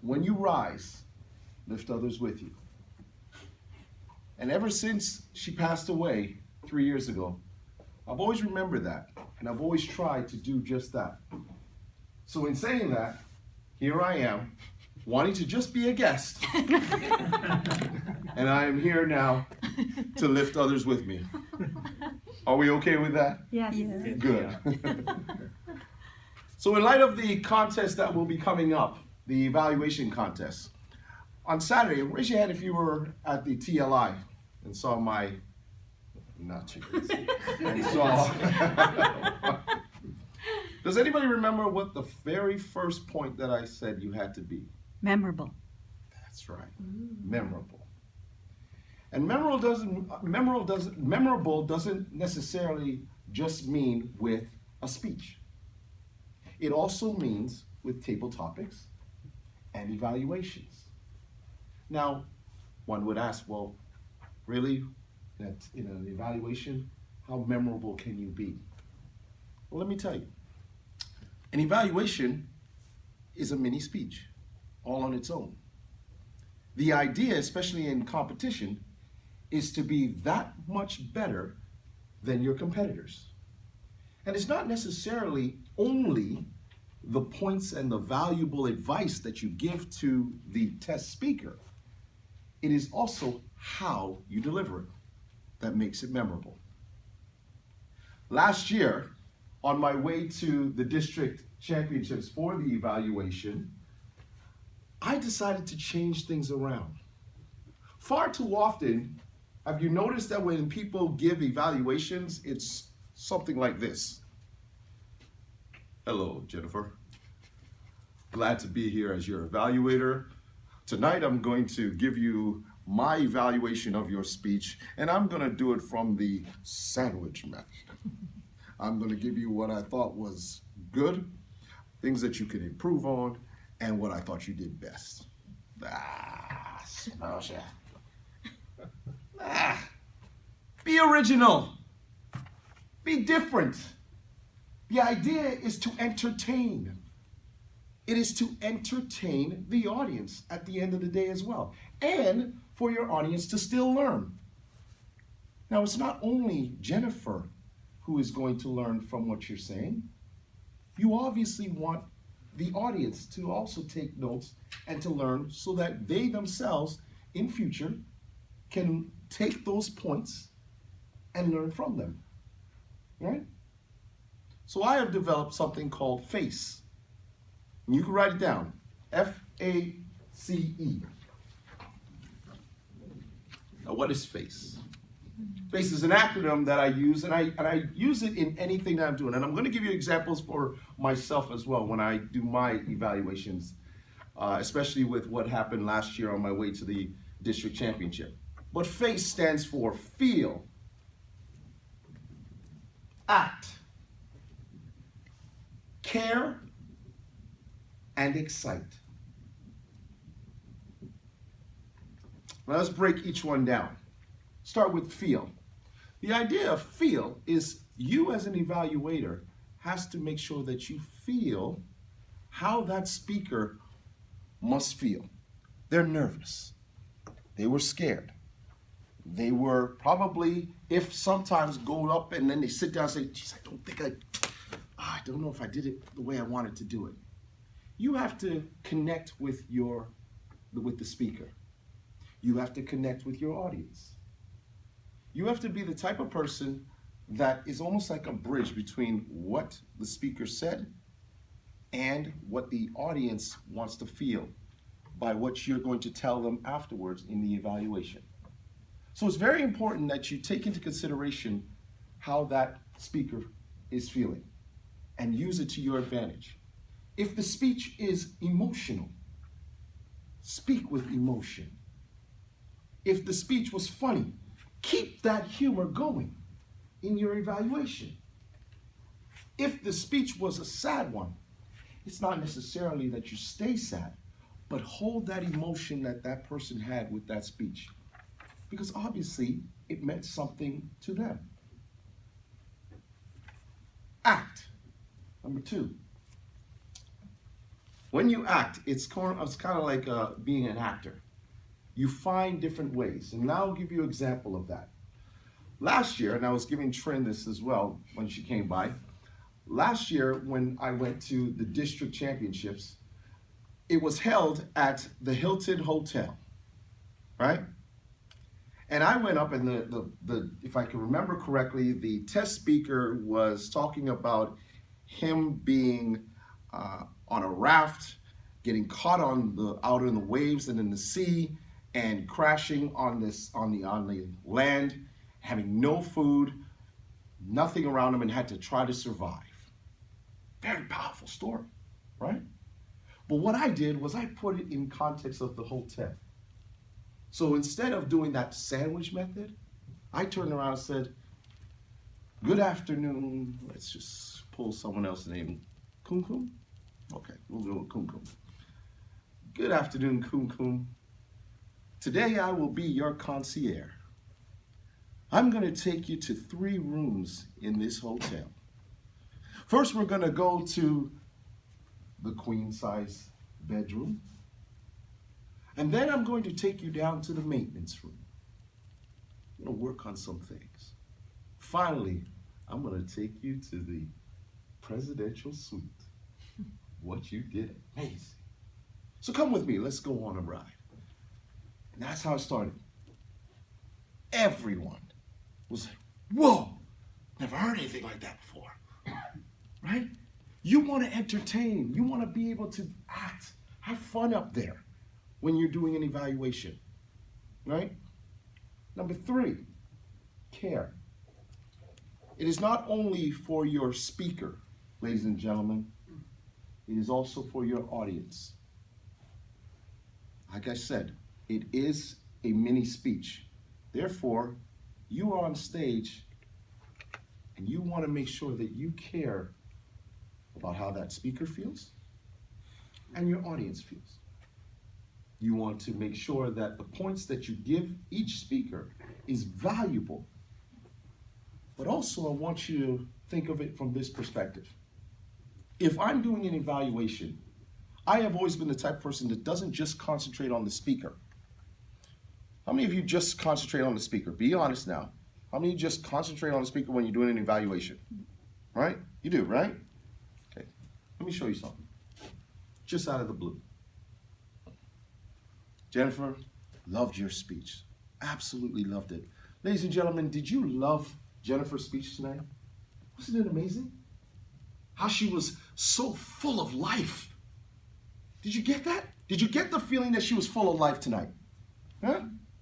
when you rise, lift others with you. And ever since she passed away 3 years ago, I've always remembered that, and I've always tried to do just that. So in saying that, here I am, wanting to just be a guest, and I am here now to lift others with me. Are we okay with that? Yes. Good. So in light of the contest that will be coming up, the evaluation contest, on Saturday, raise your hand if you were at the TLI and saw my, not you, and saw, does anybody remember what the very first point that I said you had to be? Memorable. That's right, memorable. And memorable doesn't necessarily just mean with a speech. It also means with table topics and evaluations. Now, one would ask, well, really, that in an evaluation, how memorable can you be? Well, let me tell you. An evaluation is a mini speech, all on its own. The idea, especially in competition, is to be that much better than your competitors. And it's not necessarily only the points and the valuable advice that you give to the test speaker. It is also how you deliver it that makes it memorable. Last year, on my way to the district championships for the evaluation, I decided to change things around. Far too often, have you noticed that when people give evaluations, it's something like this? Hello, Jennifer. Glad to be here as your evaluator. Tonight I'm going to give you my evaluation of your speech, and I'm going to do it from the sandwich method. I'm going to give you what I thought was good, things that you could improve on, and what I thought you did best. Smells ya. Be original. Be different. The idea is to entertain. It is to entertain the audience at the end of the day as well, and for your audience to still learn. Now, it's not only Jennifer who is going to learn from what you're saying. You obviously want the audience to also take notes and to learn so that they themselves in future can take those points and learn from them, right? So I have developed something called FACE. And you can write it down, F-A-C-E. Now what is FACE? FACE is an acronym that I use, and I use it in anything that I'm doing. And I'm going to give you examples for myself as well when I do my evaluations, especially with what happened last year on my way to the district championship. But FACE stands for feel, act, care, and excite. Now let's break each one down. Start with feel. The idea of feel is you as an evaluator has to make sure that you feel how that speaker must feel. They're nervous. They were scared. They were probably, if sometimes go up and then they sit down and say, geez, I don't know if I did it the way I wanted to do it. You have to connect with the speaker. You have to connect with your audience. You have to be the type of person that is almost like a bridge between what the speaker said and what the audience wants to feel by what you're going to tell them afterwards in the evaluation. So it's very important that you take into consideration how that speaker is feeling and use it to your advantage. If the speech is emotional, speak with emotion. If the speech was funny, keep that humor going in your evaluation. If the speech was a sad one, it's not necessarily that you stay sad, but hold that emotion that that person had with that speech, because obviously it meant something to them. Act. Number 2. When you act, it's kind of like being an actor. You find different ways. And now I'll give you an example of that. Last year, and I was giving Trin this as well when she came by. Last year, when I went to the district championships, it was held at the Hilton Hotel, right? And I went up, and the if I can remember correctly, the test speaker was talking about him being on a raft, getting caught out in the waves and in the sea, and crashing on the land, having no food, nothing around him, and had to try to survive. Very powerful story, right? But what I did was I put it in context of the hotel. So instead of doing that sandwich method, I turned around and said, good afternoon. Let's just pull someone else's name. Kum Kum? Okay, we'll go with Kum Kum. Good afternoon, Kum Kum. Today I will be your concierge. I'm going to take you to 3 rooms in this hotel. First, we're going to go to the queen size bedroom. And then I'm going to take you down to the maintenance room. I'm going to work on some things. Finally, I'm going to take you to the presidential suite. What you did, amazing. So come with me, let's go on a ride. And that's how it started. Everyone was like, whoa, never heard anything like that before, right? You want to entertain, you want to be able to act, have fun up there when you're doing an evaluation, right? Number 3, care. It is not only for your speaker, ladies and gentlemen, it is also for your audience. Like I said, it is a mini speech. Therefore, you are on stage and you want to make sure that you care about how that speaker feels and your audience feels. You want to make sure that the points that you give each speaker is valuable. But also, I want you to think of it from this perspective. If I'm doing an evaluation, I have always been the type of person that doesn't just concentrate on the speaker. How many of you just concentrate on the speaker? Be honest now. How many of you just concentrate on the speaker when you're doing an evaluation? Right? You do, right? Okay. Let me show you something. Just out of the blue. Jennifer, loved your speech. Absolutely loved it. Ladies and gentlemen, did you love Jennifer's speech tonight? Wasn't it amazing? How she was so full of life. Did you get that? Did you get the feeling that she was full of life tonight? Huh?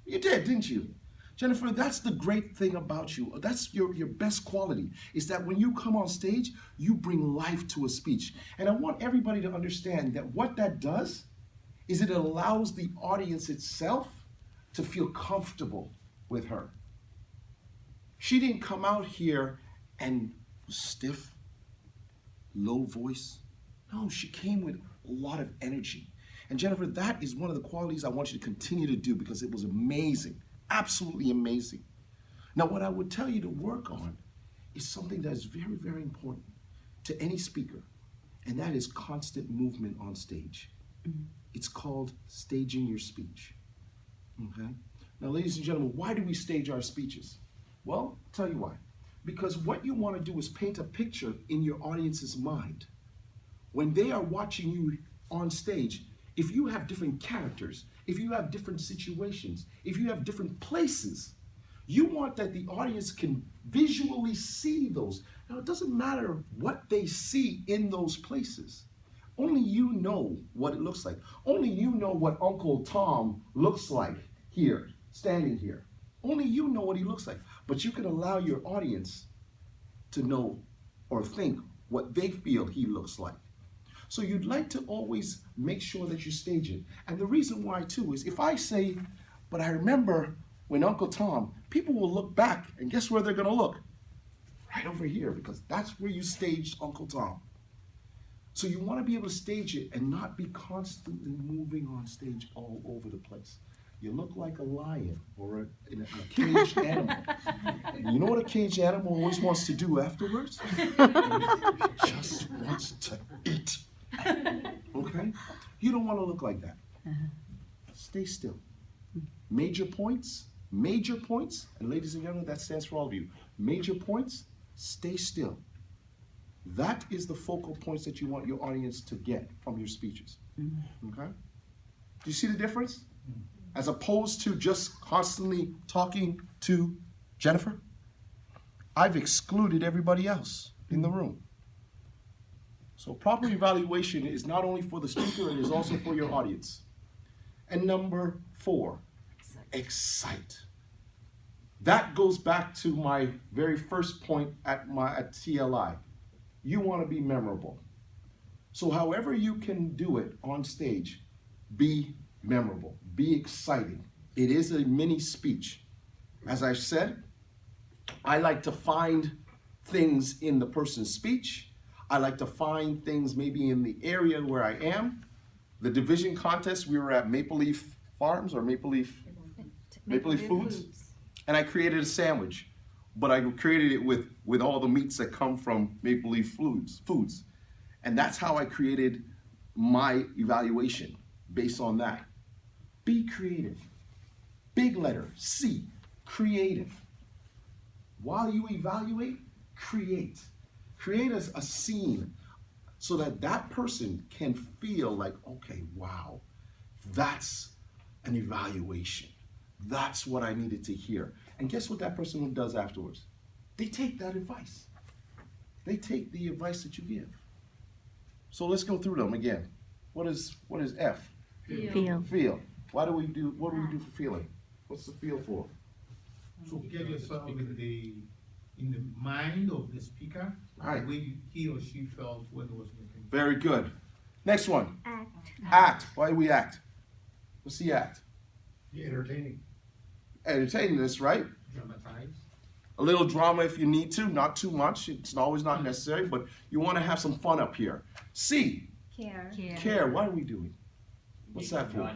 You did, didn't you? Jennifer, that's the great thing about you. That's your best quality, is that when you come on stage, you bring life to a speech. And I want everybody to understand that what that does is it allows the audience itself to feel comfortable with her. She didn't come out here and was stiff, low voice. No, she came with a lot of energy. And Jennifer, that is one of the qualities I want you to continue to do because it was amazing, absolutely amazing. Now, what I would tell you to work on is something that is very, very important to any speaker, and that is constant movement on stage. Mm-hmm. It's called staging your speech, okay? Now, ladies and gentlemen, why do we stage our speeches? Well, I'll tell you why. Because what you want to do is paint a picture in your audience's mind. When they are watching you on stage, if you have different characters, if you have different situations, if you have different places, you want that the audience can visually see those. Now, it doesn't matter what they see in those places. Only you know what it looks like. Only you know what Uncle Tom looks like here, standing here. Only you know what he looks like. But you can allow your audience to know or think what they feel he looks like. So you'd like to always make sure that you stage it. And the reason why, too, is if I say, but I remember when Uncle Tom, people will look back, and guess where they're going to look? Right over here, because that's where you staged Uncle Tom. So you want to be able to stage it and not be constantly moving on stage all over the place. You look like a lion or a caged animal. And you know what a caged animal always wants to do afterwards? It just wants to eat. Okay? You don't want to look like that. Stay still. Major points, and ladies and gentlemen, that stands for all of you. Major points, stay still. That is the focal points that you want your audience to get from your speeches. Okay? Do you see the difference? As opposed to just constantly talking to Jennifer, I've excluded everybody else in the room. So proper evaluation is not only for the speaker, it is also for your audience. And number 4, excite. That goes back to my very first point at TLI. You want to be memorable. So however you can do it on stage, be memorable, be exciting. It is a mini speech. As I said, I like to find things in the person's speech. I like to find things maybe in the area where I am. The division contest, we were at Maple Leaf Farms or Maple Leaf Foods, and I created a sandwich, but I created it with all the meats that come from Maple Leaf Foods. And that's how I created my evaluation based on that. Be creative. Big letter C, creative. While you evaluate, create. Create a scene so that that person can feel like, okay, wow, that's an evaluation. That's what I needed to hear. And guess what that person does afterwards? They take that advice. They take the advice that you give. So let's go through them again. What is F? Feel. Feel. What do we do for feeling? What's the feel for? So get yourself in the mind of the speaker, Right. the way he or she felt when it was making. Very good. Next one. Act. Act. Why do we act? What's the act? Be entertaining, Entertaining this, right? dramatize. A little drama if you need to, not too much. It's always not necessary, but you want to have some fun up here. C. Care. Care. What are we doing? What's that for?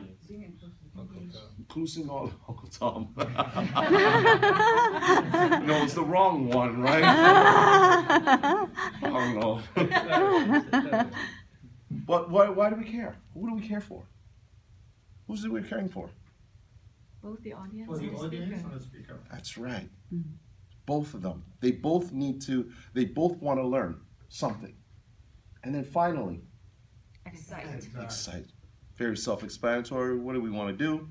Including all Uncle Tom. No, it's the wrong one, right? I don't know. But why do we care? Who do we care for? Who's it we're caring for? Both the audience For the and the audience speaker. and the speaker. That's right. Both of them. They both want to learn something. And then finally, Excite. excite. Very self-explanatory. What do we want to do?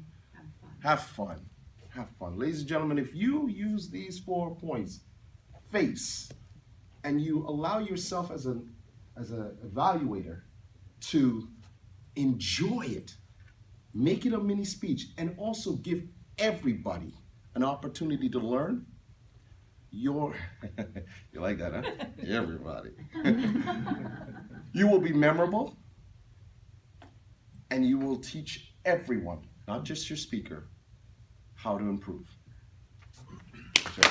Have fun. Have fun. Ladies and gentlemen, if you use these 4 points, face, and you allow yourself as an evaluator to enjoy it, make it a mini speech, and also give everybody an opportunity to learn, you like that, huh? Everybody. You will be memorable, and you will teach everyone, not just your speaker, how to improve. Sure.